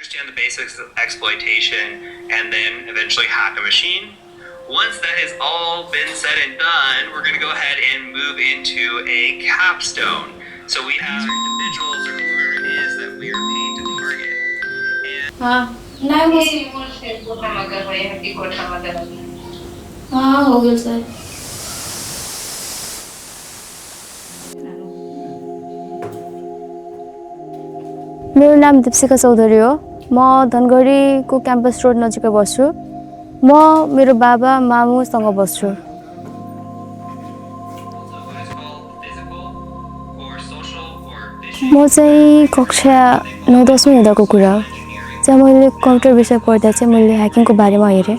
understand the basics of exploitation, and then eventually hack a machine. Once that has all been said and done, we're going to go ahead and move into a capstone. So we have individuals or whoever it is that we are paid to target. हाँ नहीं हाँ हो गया sir मेरो नाम दीप्सिका चौधरी हो म धनगढीको campus road नजिकै बस्छु म मेरो बाबा मामुसँग बस्छु म चाहिँ कक्षा 9-10 हुँदाको कुरा हो जब मैले कम्प्युटर विषय पढ्दा चाहिँ मैले ह्याकिङको बारेमा हेरेँ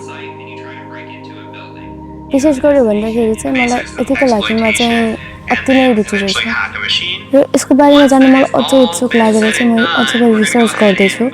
विशेष गरी भन्दाखेरि चाहिँ मलाई एथिकल ह्याकिङमा चाहिँ अति नै रुचि रहेछ र यसको बारेमा जान्न मलाई अझ उत्सुक लागेर चाहिँ म अझ बढी रिसर्च गर्दैछु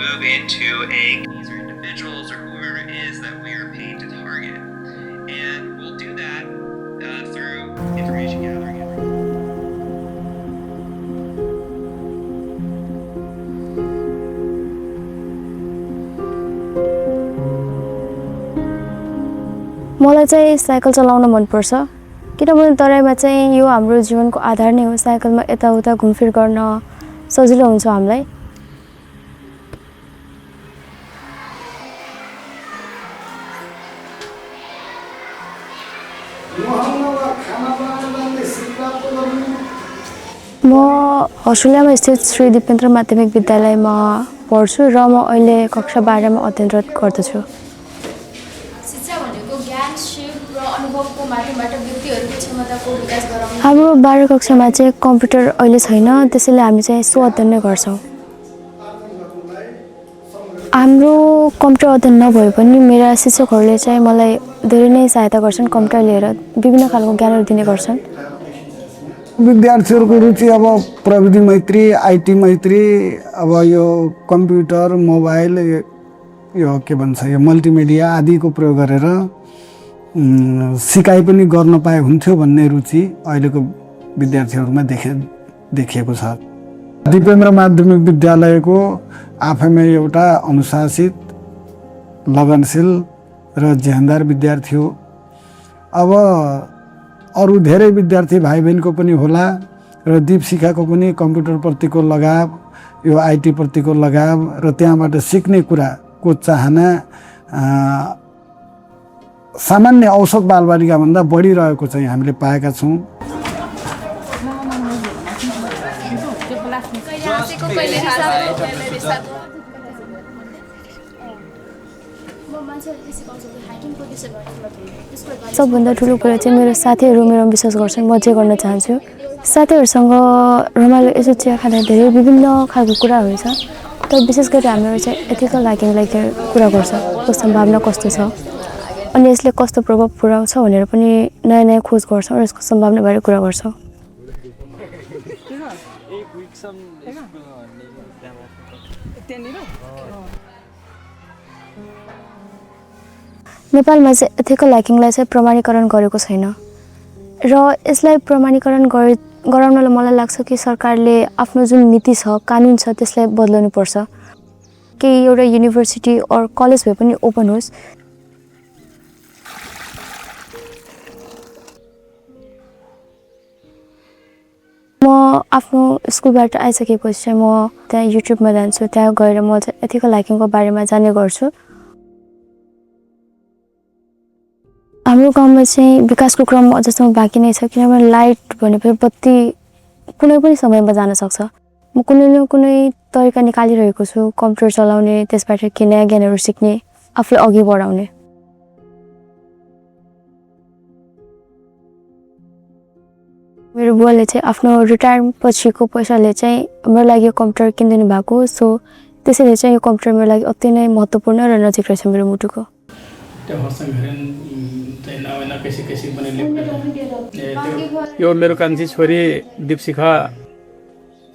मलाई चाहिँ साइकल चलाउन मनपर्छ किनभने तराईमा चाहिँ यो हाम्रो जीवनको आधार नै हो साइकलमा यताउता घुमफिर गर्न सजिलो हुन्छ हामीलाई म हसुलियामा स्थित श्री दिपेन्द्र माध्यमिक विद्यालयमा पढ्छु र म अहिले कक्षा 12 मा अध्ययनरत गर्दछु हाम्रो 12 कक्षामा चाहिँ कम्प्युटर अहिले छैन त्यसैले हामी चाहिँ सो अध्ययन नै गर्छौँ हाम्रो कम्प्युटर अध्ययन नभए पनि मेरा शिक्षकहरूले चाहिँ मलाई धेरै नै सहायता गर्छन् कम्प्युटर लिएर विभिन्न खालको ज्ञानहरू दिने गर्छन् विद्यार्थीहरूको रुचि अब प्रविधि मैत्री आइटी मैत्री अब यो कम्प्युटर मोबाइल यो के भन्छ यो मल्टिमिडिया आदिको प्रयोग गरेर सिकाइ पनि गर्न पाए हुन्थ्यो भन्ने रुचि अहिलेको विद्यार्थीहरूमा देखिएको छ दिपेन्द्र माध्यमिक विद्यालयको आफैमा एउटा अनुशासित लगनशील र जेहनदार विद्यार्थी हो अब अरू धेरै विद्यार्थी भाइ बहिनीको पनि होला र दीपशिखाको पनि कम्प्युटर प्रतिको लगाव यो आइटी प्रतिको लगाव र त्यहाँबाट सिक्ने कुराको चाहना सामान्य औसत बालबालिका भन्दा बढी रहेको चाहिँ हामीले पाएका छौँ सबभन्दा ठुलो कुरा चाहिँ मेरो साथीहरू मेरो विश्वास गर्छन् म जे गर्न चाहन्छु साथीहरूसँग रमाइलो यसो चिया खाँदा धेरै विभिन्न खालको कुराहरू छ तर विशेष गरी हामीहरू चाहिँ एथिकल ह्याकिङलाई कुरा गर्छ को सम्भावना कस्तो छ अनि यसले कस्तो प्रभाव पुर्याउँछ भनेर पनि नयाँ नयाँ खोज गर्छौँ र यसको सम्भावनाबारे कुरा गर्छौँ नेपालमा चाहिँ एथिकल ह्याकिङलाई चाहिँ प्रमाणीकरण गरेको छैन र यसलाई प्रमाणीकरण गराउनलाई मलाई लाग्छ कि सरकारले आफ्नो जुन नीति छ कानुन छ त्यसलाई बदलाउनु पर्छ केही एउटा युनिभर्सिटी अर कलेज भए पनि ओपन होस् म आफ्नो स्कुलबाट आइसकेपछि चाहिँ म त्यहाँ युट्युबमा जान्छु त्यहाँ गएर म चाहिँ एथिकल ह्याकिङको बारेमा जान्ने गर्छु हाम्रो गाउँमा चाहिँ विकासको क्रम अझसम्म बाँकी नै छ किनभने लाइट भनेपछि बत्ती कुनै पनि समयमा जान सक्छ म कुनै न कुनै तरिका निकालिरहेको छु कम्प्युटर चलाउने त्यसबाट के नयाँ ज्ञानहरू सिक्ने आफूलाई अघि बढाउने मेरो बुवाले चाहिँ आफ्नो रिटायरमेन्ट पछिको पैसाले चाहिँ मेरो लागि कम्प्युटर किनिदिनु भएको सो त्यसैले चाहिँ यो कम्प्युटर मेरो लागि अति नै महत्त्वपूर्ण र नजिक रहेछ मेरो मुटुको यो मेरो कान्छी छोरी दीपशिखा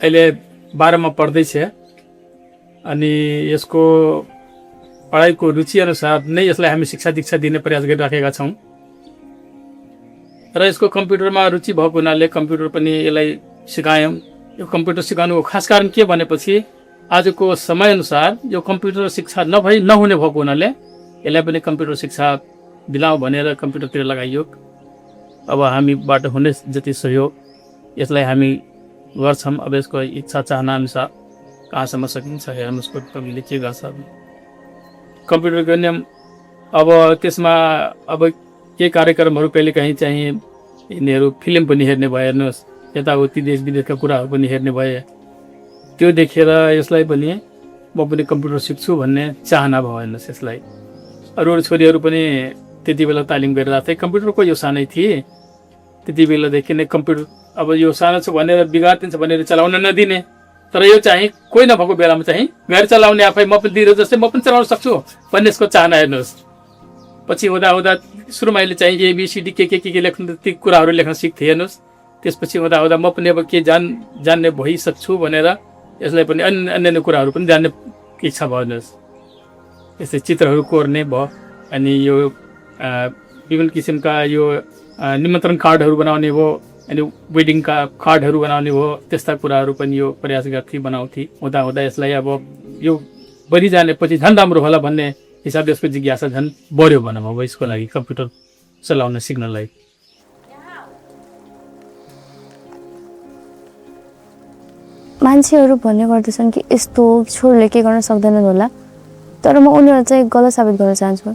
अहिले 12 मा पढ्दैछ अनि यसको पढाइको रुचि अनुसार नै यसलाई हामी शिक्षा दीक्षा दिने प्रयास गरिराखेका छौँ र यसको कम्प्युटरमा रुचि भएको हुनाले कम्प्युटर पनि यसलाई सिकायौँ यो कम्प्युटर सिकाउनुको खास कारण के भनेपछि आजको समयअनुसार यो कम्प्युटर शिक्षा नहुने भएको हुनाले यसलाई पनि कम्प्युटर शिक्षा दिलाउँ भनेर कम्प्युटरतिर लगाइयो। अब हामीबाट हुने जति सहयोग यसलाई हामी गर्छौँ। अब यसको इच्छा चाहना अनुसार कहाँसम्म सकिन्छ हेर्नुहोस् तपाईँले के गर्छ। कम्प्युटरको नियम अब त्यसमा अब के कार्यक्रमहरू कहिलेकाहीँ चाहिँ यिनीहरू फिल्म पनि हेर्ने भए, हेर्नुहोस् यताउति देश विदेशका कुराहरू पनि हेर्ने भए, त्यो देखेर यसलाई पनि म पनि कम्प्युटर सिक्छु भन्ने चाहना भयो। हेर्नुहोस् यसलाई अरू छोरीहरू पनि त्यति बेला तालिम गरिरहेको थिए। कम्प्युटरको यो सानै थिए त्यति बेलादेखि नै। कम्प्युटर अब यो सानो छ भनेर बिगारिदिन्छ भनेर चलाउन नदिने, तर यो चाहिँ कोही नभएको बेलामा चाहिँ गाडी चलाउने आफै म पनि दिएर जस्तै म पनि चलाउन सक्छु भन्ने यसको चाहना। हेर्नुहोस् पछि हुँदा सुरुमा अहिले चाहिँ एबिसिडी के लेख्नु ती कुराहरू लेख्न सिक्थेँ। हेर्नुहोस् त्यसपछि हुँदा म पनि अब के जान्ने भइसक्छु भनेर यसलाई पनि अन्य कुराहरू पनि जान्ने इच्छा भयो। हेर्नुहोस् यस्तै चित्रहरू कोर्ने भयो, अनि यो विभिन्न किसिमका यो निमन्त्रण कार्डहरू बनाउने भयो, अनि वेडिङका कार्डहरू बनाउने भयो, त्यस्ता कुराहरू पनि यो प्रयास गर्थेँ बनाउँथेँ। हुँदा यसलाई अब यो बढी जानेपछि झन् राम्रो होला भन्ने हिसाबले यसको जिज्ञासा झन् बढ्यो भनौँ अब यसको लागि कम्प्युटर चलाउन सिक्नलाई। मान्छेहरू भन्ने गर्दछन् कि यस्तो छोरीले के गर्न सक्दैनन् होला, तर म उनीहरू चाहिँ गलत साबित गर्न चाहन्छु।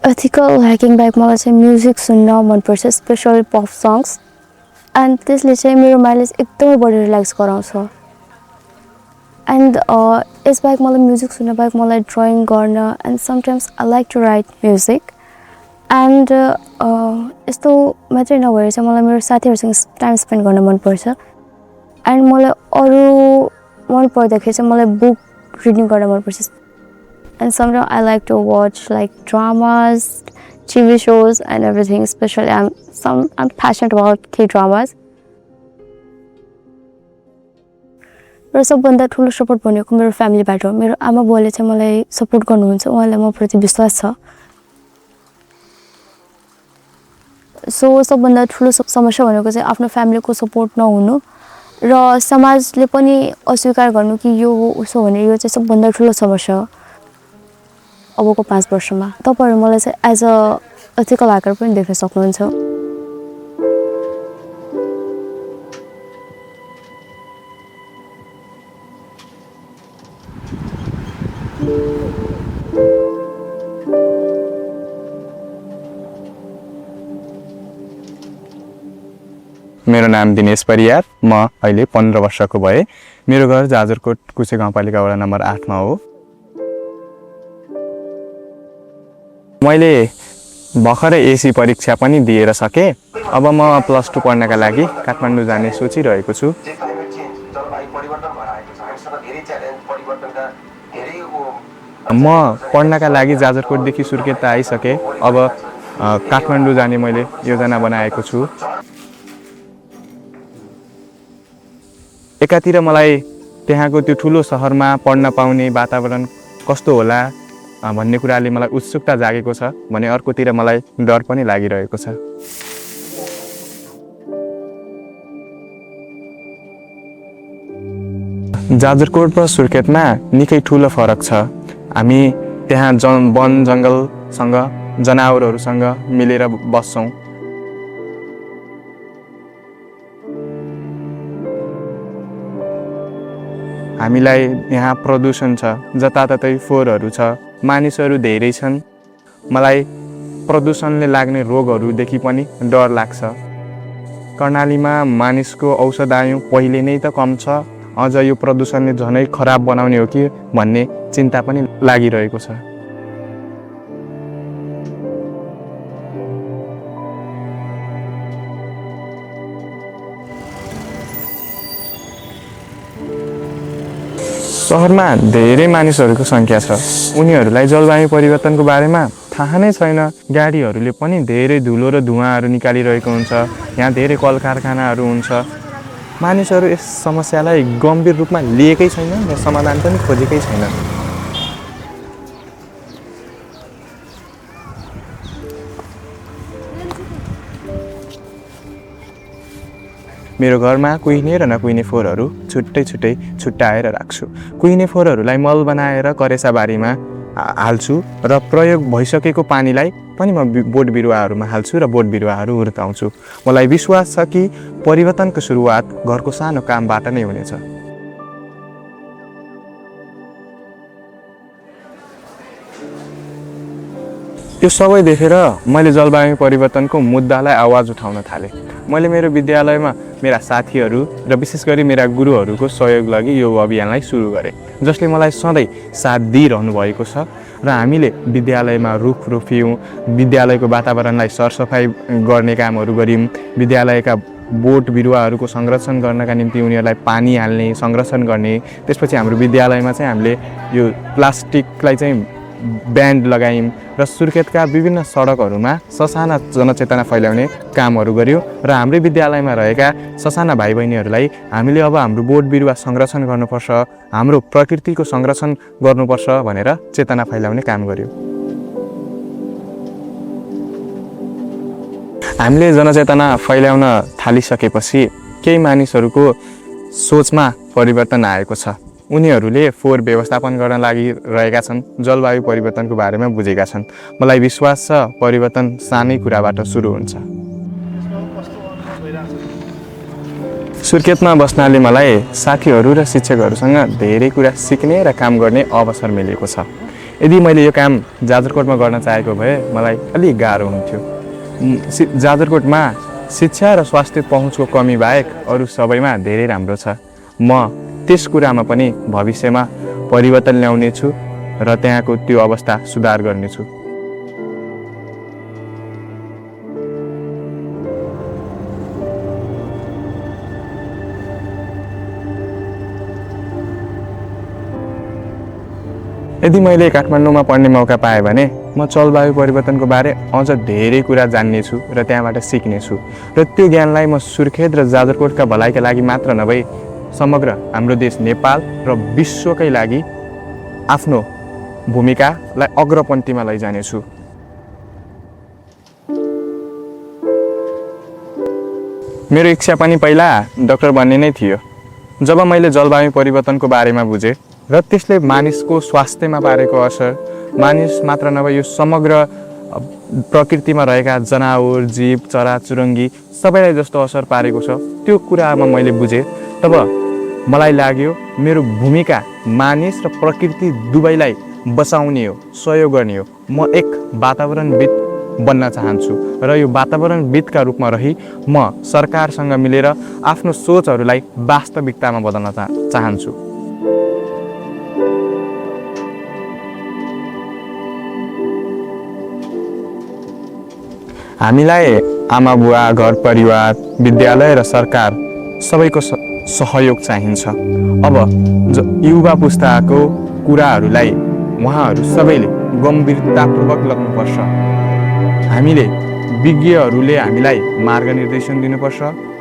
एथिकल ह्याकिङ बाहेक मलाई चाहिँ म्युजिक सुन्न मनपर्छ, स्पेसली पप सङ्ग्स, एन्ड त्यसले चाहिँ मेरो माइलेज एकदमै बढी रिल्याक्स गराउँछ। एन्ड यसबाहेक मलाई म्युजिक सुन्न बाहेक मलाई ड्रइङ गर्न and sometimes I like to write music. And यस्तो मात्रै नभएर चाहिँ मलाई मेरो साथीहरूसँग टाइम स्पेन्ड गर्न मनपर्छ। एन्ड मलाई अरू मन पर्दाखेरि चाहिँ मलाई बुक रिडिङ गर्न मनपर्छ। And sometimes I like to watch like dramas, TV shows and everything, especially I'm passionate about K-dramas। र सबभन्दा ठुलो सपोर्ट भनेको मेरो फ्यामिलीबाट हो। मेरो आमा बुवाले चाहिँ मलाई सपोर्ट गर्नुहुन्छ, उहाँलाई म प्रति विश्वास छ। सो सबभन्दा ठुलो समस्या भनेको चाहिँ आफ्नो फ्यामिलीको सपोर्ट नहुनु र समाजले पनि अस्वीकार गर्नु कि यो हो उसो भने, यो चाहिँ सबभन्दा ठुलो समस्या हो अबको 5 वर्षमा। तपाईँहरू मलाई चाहिँ एज अ एथिकल ह्याकर पनि देख्न सक्नुहुन्छ। मेरो नाम दिनेश परियार, म अहिले 15 वर्षको भए। मेरो घर जाजरकोट कुसे गाउँपालिका वडा नम्बर 8 मा हो। मैले भर्खरै एसी परीक्षा पनि दिएर सके। अब म +2 पढ्नका लागि काठमाडौँ जाने सोचिरहेको छु। म पढ्नका लागि जाजरकोटदेखि सुर्खेत आइसके। अब काठमाडौँ जाने मैले योजना बनाएको छु। एकातिर मलाई त्यहाँको त्यो ठुलो सहरमा पढ्न पाउने वातावरण कस्तो होला भन्ने कुराले मलाई उत्सुकता जागेको छ भने अर्कोतिर मलाई डर पनि लागिरहेको छ। जाजरकोट र सुर्खेतमा निकै ठुलो फरक छ। हामी त्यहाँ वन जङ्गलसँग जनावरहरूसँग मिलेर बस्छौँ। हामीलाई यहाँ प्रदूषण छ, जताततै फोहोरहरू छ, मानिसहरू धेरै छन्। मलाई प्रदूषणले लाग्ने रोगहरूदेखि पनि डर लाग्छ। कर्णालीमा मानिसको औषध आयु पहिले नै त कम छ, अझ यो प्रदूषणले झनै खराब बनाउने हो कि भन्ने चिन्ता पनि लागिरहेको छ। सहरमा धेरै मानिसहरूको सङ्ख्या छ। उनीहरूलाई जलवायु परिवर्तनको बारेमा थाहा नै छैन। गाडीहरूले पनि धेरै धुलो र धुवाँहरू निकालिरहेको हुन्छ। यहाँ धेरै कल कारखानाहरू हुन्छ। मानिसहरू यस समस्यालाई गम्भीर रूपमा लिएकै छैन र समाधान पनि खोजेकै छैन। मेरो घरमा कुहिने र नकुहिने फोहोरहरू छुट्टै छुट्टै छुट्याएर राख्छु। कुहिने फोहोरहरूलाई मल बनाएर करेसाबारीमा हाल्छु र प्रयोग भइसकेको पानीलाई पनि म बोट बिरुवाहरूमा हाल्छु र बोट बिरुवाहरू हुर्काउँछु। मलाई विश्वास छ कि परिवर्तनको सुरुवात घरको सानो कामबाट नै हुनेछ। यो सबै देखेर मैले जलवायु परिवर्तनको मुद्दालाई आवाज उठाउन थालेँ। मैले मेरो विद्यालयमा मेरा साथीहरू र विशेष गरी मेरा गुरुहरूको सहयोग लागि यो अभियानलाई सुरु गरेँ, जसले मलाई सधैँ साथ दिइरहनु भएको छ। र हामीले विद्यालयमा रुख रोप्यौँ, विद्यालयको वातावरणलाई सरसफाइ गर्ने कामहरू गऱ्यौँ, विद्यालयका बोट बिरुवाहरूको संरक्षण गर्नका निम्ति उनीहरूलाई पानी हाल्ने, संरक्षण गर्ने। त्यसपछि हाम्रो विद्यालयमा चाहिँ हामीले यो प्लास्टिकलाई चाहिँ ब्यान्ड लगायौँ र सुर्खेतका विभिन्न सडकहरूमा ससाना जनचेतना फैलाउने कामहरू गऱ्यौँ र हाम्रै विद्यालयमा रहेका ससाना भाइ बहिनीहरूलाई हामीले अब हाम्रो बोट बिरुवा संरक्षण गर्नुपर्छ, हाम्रो प्रकृतिको संरक्षण गर्नुपर्छ भनेर चेतना फैलाउने काम गऱ्यौँ। हामीले जनचेतना फैलाउन थालिसकेपछि केही मानिसहरूको सोचमा परिवर्तन आएको छ। उनीहरूले फोहोर व्यवस्थापन गर्न लागिरहेका छन्, जलवायु परिवर्तनको बारेमा बुझेका छन्। मलाई विश्वास छ परिवर्तन सानै कुराबाट सुरु हुन्छ। सुर्खेतमा बस्नाले मलाई साथीहरू र शिक्षकहरूसँग धेरै कुरा सिक्ने र काम गर्ने अवसर मिलेको छ। यदि मैले यो काम जाजरकोटमा गर्न चाहेको भए मलाई अलिक गाह्रो हुन्थ्यो। जाजरकोटमा शिक्षा र स्वास्थ्य पहुँचको कमी बाहेक अरू सबैमा धेरै राम्रो छ। म त्यस कुरामा पनि भविष्यमा परिवर्तन ल्याउनेछु र त्यहाँको त्यो अवस्था सुधार गर्नेछु। यदि मैले काठमाडौँमा पढ्ने मौका पाएँ भने म जलवायु परिवर्तनको बारे अझ धेरै कुरा जान्नेछु र त्यहाँबाट सिक्नेछु र त्यो ज्ञानलाई म सुर्खेत र जाजरकोटका भलाइका लागि मात्र नभई समग्र हाम्रो देश नेपाल र विश्वकै लागि आफ्नो भूमिकालाई अग्रपन्थीमा लैजानेछु। मेरो इच्छा पनि पहिला डाक्टर बन्ने नै थियो। जब मैले जलवायु परिवर्तनको बारेमा बुझेँ र त्यसले मानिसको स्वास्थ्यमा पारेको असर, मानिस मात्र नभए यो समग्र प्रकृतिमा रहेका जनावर, जीव, चराचुरुङ्गी सबैलाई जस्तो असर पारेको छ, त्यो कुरामा मैले बुझेँ। तब मलाई लाग्यो मेरो भूमिका मानिस र प्रकृति दुवैलाई बचाउने हो, सहयोग गर्ने हो। म एक वातावरणविद बन्न चाहन्छु र यो वातावरणविदका रूपमा रही म सरकारसँग मिलेर आफ्नो सोचहरूलाई वास्तविकतामा बदल्न चाहन्छु। हामीलाई आमा बुवा, घर परिवार, विद्यालय र सरकार सबैको सहयोग चाहिन्छ। अब युवा पुस्ताको कुराहरूलाई उहाँहरू सबैले गम्भीरतापूर्वक लग्नुपर्छ। हामीले विज्ञहरूले हामीलाई मार्गनिर्देशन दिनुपर्छ,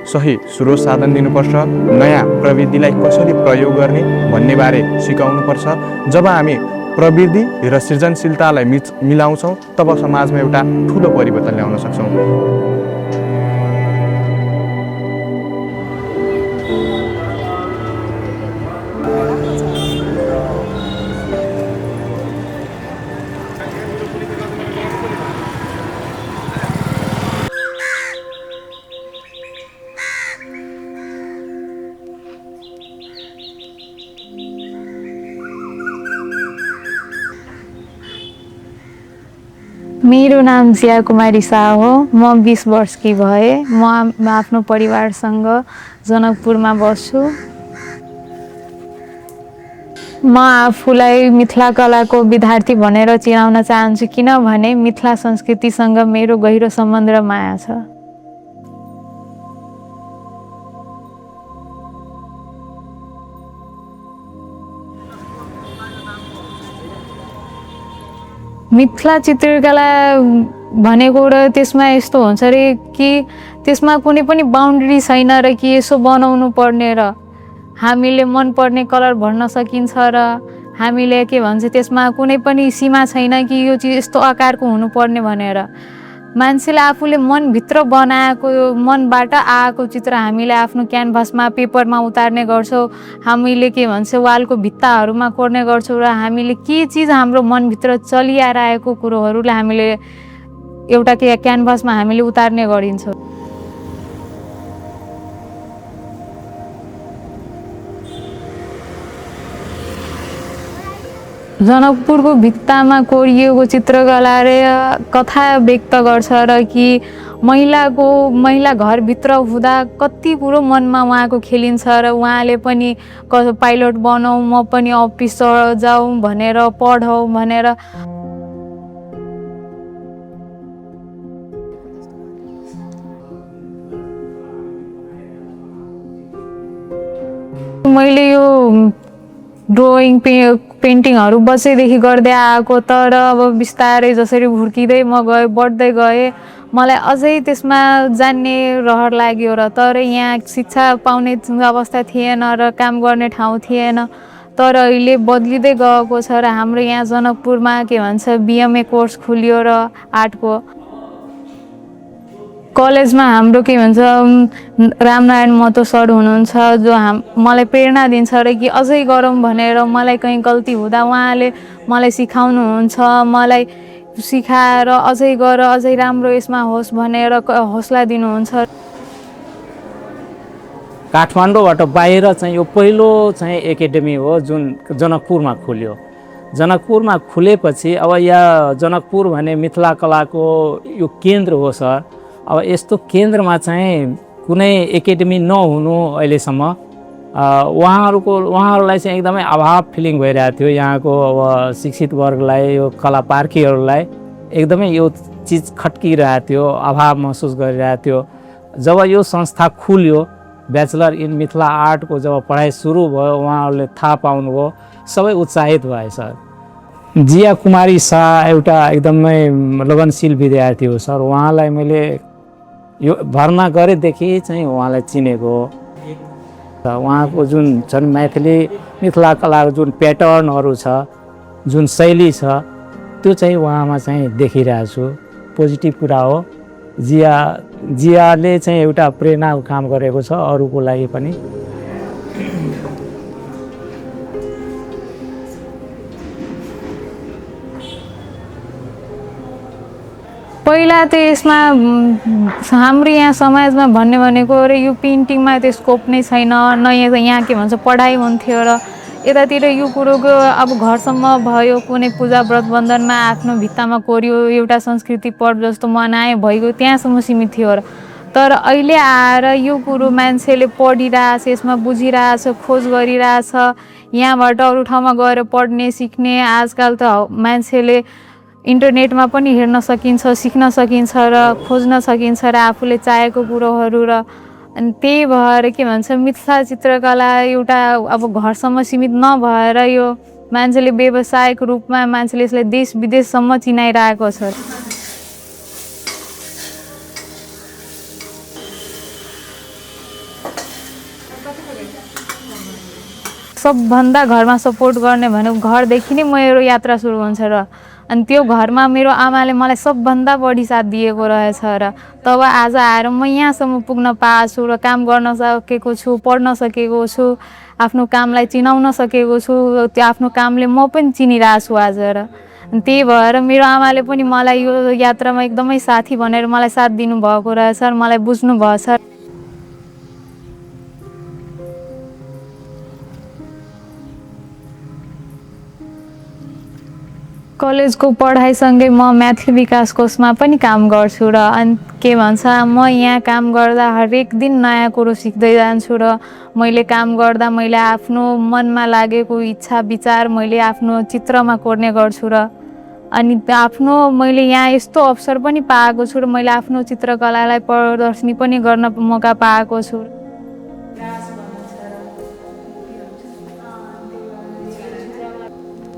सही स्रोत साधन दिनुपर्छ, नयाँ प्रविधिलाई कसरी प्रयोग गर्ने भन्ने बारे सिकाउनुपर्छ। जब हामी प्रविधि र सृजनशीलतालाई मिलाउँछौँ तब समाजमा एउटा ठुलो परिवर्तन ल्याउन सक्छौँ। मेरो नाम जिया कुमारी शाह हो। म 20 वर्षकी भए। म आफ्नो परिवारसँग जनकपुरमा बस्छु। म आफूलाई मिथिला कलाको विद्यार्थी भनेर चिनाउन चाहन्छु, किनभने मिथिला संस्कृतिसँग मेरो गहिरो सम्बन्ध र माया छ। मिथिला चित्रकला भनेको र त्यसमा यस्तो हुन्छ रे कि त्यसमा कुनै पनि बाउन्ड्री छैन र कि यसो बनाउनु पर्ने र हामीले मन पर्ने कलर भर्न सकिन्छ र हामीले के भन्छ त्यसमा कुनै पनि सीमा छैन कि यो चिज यस्तो आकारको हुनुपर्ने भनेर। मान्छेले आफूले मनभित्र बनाएको मनबाट आएको चित्र हामीले आफ्नो क्यानभासमा पेपरमा उतार्ने गर्छौँ, हामीले के भन्छ वालको भित्ताहरूमा कोर्ने गर्छौँ र हामीले के चिज हाम्रो मनभित्र चलिआइरहेको कुरोहरूलाई हामीले एउटा के क्यानभासमा हामीले उतार्ने गरिन्छ। जनकपुरको भित्तामा कोरिएको चित्रकलाले कथा व्यक्त गर्छ र कि महिला घरभित्र हुँदा कति कुरो मनमा उहाँको खेलिन्छ र उहाँले पनि पाइलट बनाऊ, म पनि अफिस जाउँ भनेर, पढौँ भनेर। मैले यो ड्रइङ पेन्टिङहरू बच्चैदेखि गर्दै आएको, तर अब बिस्तारै जसरी हुर्किँदै म गएँ, बढ्दै गएँ, मलाई अझै त्यसमा जान्ने रहर लाग्यो र तर यहाँ शिक्षा पाउने अवस्था थिएन र काम गर्ने ठाउँ थिएन। तर अहिले बदलिँदै गएको छ र हाम्रो यहाँ जनकपुरमा के भन्छ बिएमए कोर्स खुल्यो र आर्टको। कलेजमा हाम्रो के भन्छ रामनारायण महतो सर हुनुहुन्छ जो मलाई प्रेरणा दिन्छ र कि अझै गरौँ भनेर। मलाई कहीँ गल्ती हुँदा उहाँले मलाई सिकाउनुहुन्छ, मलाई सिकाएर अझै गर, अझै राम्रो यसमा होस् भनेर हौसला दिनुहुन्छ। काठमाडौँबाट बाहिर चाहिँ यो पहिलो चाहिँ एकाडेमी हो जुन जनकपुरमा खुल्यो। जनकपुरमा खुलेपछि अब यहाँ जनकपुर भने मिथिला कलाको यो केन्द्र हो सर। अब यस्तो केन्द्रमा चाहिँ कुनै एकाडेमी नहुनु अहिलेसम्म उहाँहरूलाई चाहिँ एकदमै अभाव फिलिङ भइरहेको थियो। यहाँको अब शिक्षित वर्गलाई, यो कलापार्कीहरूलाई एकदमै यो चिज खट्किरहेको थियो, अभाव महसुस गरिरहेको थियो। जब यो संस्था खुल्यो, ब्याचलर इन मिथिला आर्टको जब पढाइ सुरु भयो, उहाँहरूले थाहा पाउनुभयो, सबै उत्साहित भए सर। जिया कुमारी शाह एउटा एकदमै लगनशील विद्यार्थी हो सर। उहाँलाई मैले यो भर्ना गरेदेखि चाहिँ उहाँलाई चिनेको। उहाँको जुन छन् मैथिली मिथिला कलाको जुन प्याटर्नहरू छ, जुन शैली छ, त्यो चाहिँ उहाँमा चाहिँ देखिरहेको छु। पोजिटिभ कुरा हो। जियाले चाहिँ एउटा प्रेरणाको काम गरेको छ अरूको लागि पनि। पहिला त यसमा हाम्रो यहाँ समाजमा भन्ने भनेको र यो पेन्टिङमा त्यो स्कोप नै छैन, न यहाँ के भन्छ पढाइ हुन्थ्यो र यतातिर यो कुरोको अब घरसम्म भयो, कुनै पूजा व्रत बन्धनमा आफ्नो भित्तामा कोरियो, एउटा संस्कृति पर्व जस्तो मनाए भइगयो, त्यहाँसम्म सीमित थियो र तर अहिले आएर यो कुरो मान्छेले पढिरहेछ, यसमा बुझिरहेछ, खोज गरिरहेछ, यहाँबाट अरू ठाउँमा गएर पढ्ने सिक्ने। आजकल त मान्छेले इन्टरनेटमा पनि हेर्न सकिन्छ, सिक्न सकिन्छ र खोज्न सकिन्छ र आफूले चाहेको कुरोहरू। र अनि त्यही भएर के भन्छ मिथिला चित्रकला एउटा अब घरसम्म सीमित नभएर यो मान्छेले व्यावसायिक रूपमा मान्छेले यसलाई देश विदेशसम्म चिनाइरहेको छ। सबभन्दा घरमा सपोर्ट गर्ने भनेको घरदेखि नै मेरो यात्रा सुरु हुन्छ र अनि त्यो घरमा मेरो आमाले मलाई सबभन्दा बढी साथ दिएको रहेछ र तब आज आएर म यहाँसम्म पुग्न पाएको छु र काम गर्न सकेको छु, पढ्न सकेको छु, आफ्नो कामलाई चिनाउन सकेको छु। त्यो आफ्नो कामले म पनि चिनिरहेको छु आज र त्यही भएर मेरो आमाले पनि मलाई यो यात्रामा एकदमै साथी भनेर मलाई साथ दिनुभएको रहेछ र मलाई बुझ्नुभएछ। कलेजको पढाइसँगै म मैथिली विकास कोषमा पनि काम गर्छु र अनि के भन्छ म यहाँ काम गर्दा हरेक दिन नयाँ कुरो सिक्दै जान्छु र मैले काम गर्दा मैले आफ्नो मनमा लागेको इच्छा विचार मैले आफ्नो चित्रमा कोर्ने गर्छु र अनि आफ्नो मैले यहाँ यस्तो अवसर पनि पाएको छु र मैले आफ्नो चित्रकलालाई प्रदर्शनी पनि गर्न मौका पाएको छु।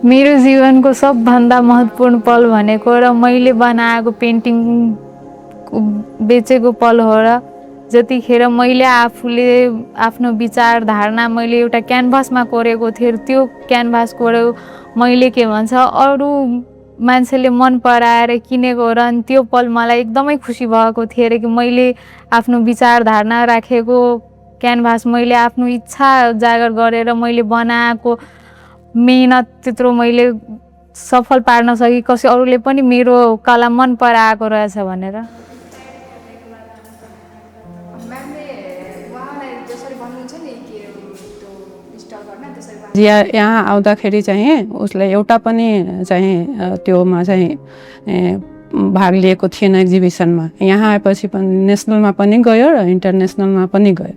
मेरो जीवनको सबभन्दा महत्त्वपूर्ण पल भनेको र मैले बनाएको पेन्टिङ बेचेको पल हो र जतिखेर मैले आफूले आफ्नो विचार धारणा मैले एउटा क्यानभासमा कोरेको थिएँ, त्यो क्यानभास कोरेको मैले के भन्छ अरू मान्छेले मन पराएर किनेको हो र अनि त्यो पल मलाई एकदमै खुसी भएको थिएँ र कि मैले आफ्नो विचारधारणा राखेको क्यानभास मैले आफ्नो इच्छा जागर गरेर मैले बनाएको मेहनत त्यत्रो मैले सफल पार्न सके कसै अरूले पनि मेरो कला मन पराएको रहेछ भनेर। जिया यहाँ आउँदाखेरि चाहिँ उसले एउटा पनि चाहिँ त्योमा चाहिँ भाग लिएको थिएन एक्जिबिसनमा। यहाँ आएपछि पनि नेसनलमा पनि गयो र इन्टरनेसनलमा पनि गयो।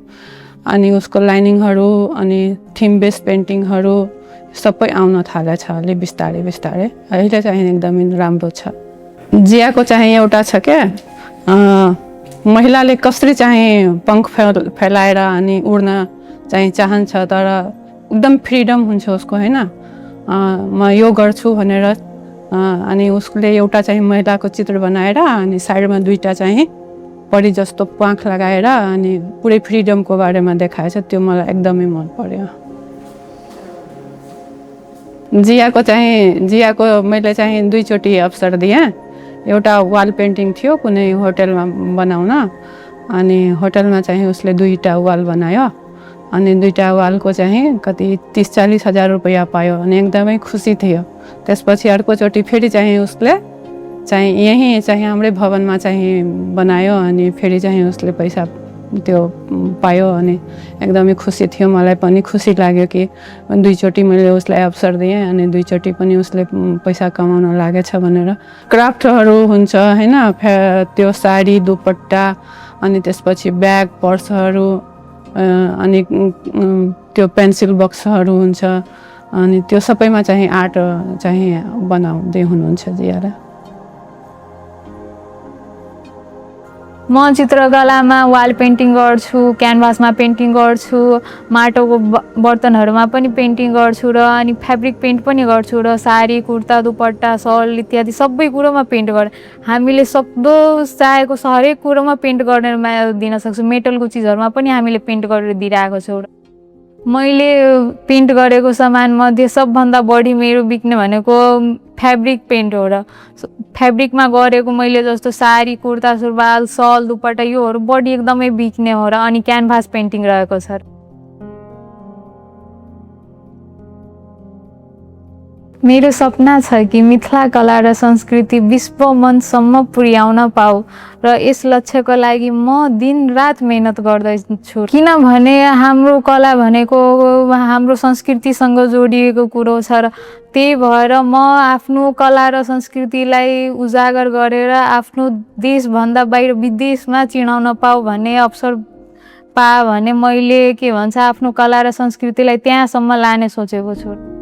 अनि उसको लाइनिङहरू अनि थिम बेस्ड पेन्टिङहरू सबै आउन थालेछ अलि बिस्तारै बिस्तारै। अहिले चाहिँ एकदमै राम्रो छ। जियाको चाहिँ एउटा छ क्या महिलाले कसरी चाहिँ पङ्ख फैलाएर अनि उड्न चाहिँ चाहन्छ तर एकदम फ्रिडम हुन्छ उसको होइन। म यो गर्छु भनेर अनि उसले एउटा चाहिँ महिलाको चित्र बनाएर अनि साइडमा दुईटा चाहिँ परी जस्तो प्वाँख लगाएर अनि पुरै फ्रिडमको बारेमा देखाएछ। त्यो मलाई एकदमै मन पर्यो। जियाको मैले चाहिँ दुईचोटि अवसर दिएँ। एउटा वाल पेन्टिङ थियो कुनै होटलमा बनाउन अनि होटलमा चाहिँ उसले दुईटा वाल बनायो अनि दुईटा वालको चाहिँ कति 30-40 हजार रुपियाँ पायो अनि एकदमै खुसी थियो। त्यसपछि अर्कोचोटि फेरि चाहिँ उसले चाहिँ यहीँ चाहिँ हाम्रै भवनमा चाहिँ बनायो अनि फेरि चाहिँ उसले पैसा त्यो पायो अनि एकदमै खुसी थियो। मलाई पनि खुसी लाग्यो कि दुईचोटि मैले उसलाई अवसर दिएँ अनि दुईचोटि पनि उसले पैसा कमाउन लागेछ भनेर। क्राफ्टहरू हुन्छ होइन त्यो साडी दुपट्टा अनि त्यसपछि ब्याग पर्सहरू अनि त्यो पेन्सिल बक्सहरू हुन्छ अनि त्यो सबैमा चाहिँ आर्ट चाहिँ बनाउँदै हुनुहुन्छ जियाले। म चित्रकलामा वाल पेन्टिङ गर्छु, क्यानभासमा पेन्टिङ गर्छु, माटोको बर्तनहरूमा पनि पेन्टिङ गर्छु र अनि फेब्रिक पेन्ट पनि गर्छु र साडी कुर्ता दुपट्टा सल इत्यादि सबै कुरोमा पेन्ट गरेँ। हामीले सक्दो चाहेको हरेक कुरोमा पेन्ट गरेर दिन सक्छौँ। मेटलको चिजहरूमा पनि हामीले पेन्ट गरेर दिइरहेको छौँ। मैले पेन्ट गरेको सामानमध्ये सबभन्दा बढी मेरो बिक्ने भनेको फेब्रिक पेन्ट हो र फेब्रिकमा गरेको मैले जस्तो साडी कुर्ता सुरुवाल सल दुपट्टा योहरू बढी एकदमै बिक्ने हो र अनि क्यानभास पेन्टिङ रहेको छ। मेरो सपना छ कि मिथिला कला र संस्कृति विश्व मञ्चसम्म पुर्याउन पाऊ र यस लक्ष्यको लागि म दिनरात मेहनत गर्दैछु। किनभने हाम्रो कला भनेको हाम्रो संस्कृतिसँग जोडिएको कुरो छ र त्यही भएर म आफ्नो कला र संस्कृतिलाई उजागर गरेर आफ्नो देशभन्दा बाहिर विदेशमा चिनाउन पाऊ भन्ने अवसर पाएँ भने मैले के भन्छ आफ्नो कला र संस्कृतिलाई त्यहाँसम्म लाने सोचेको छु।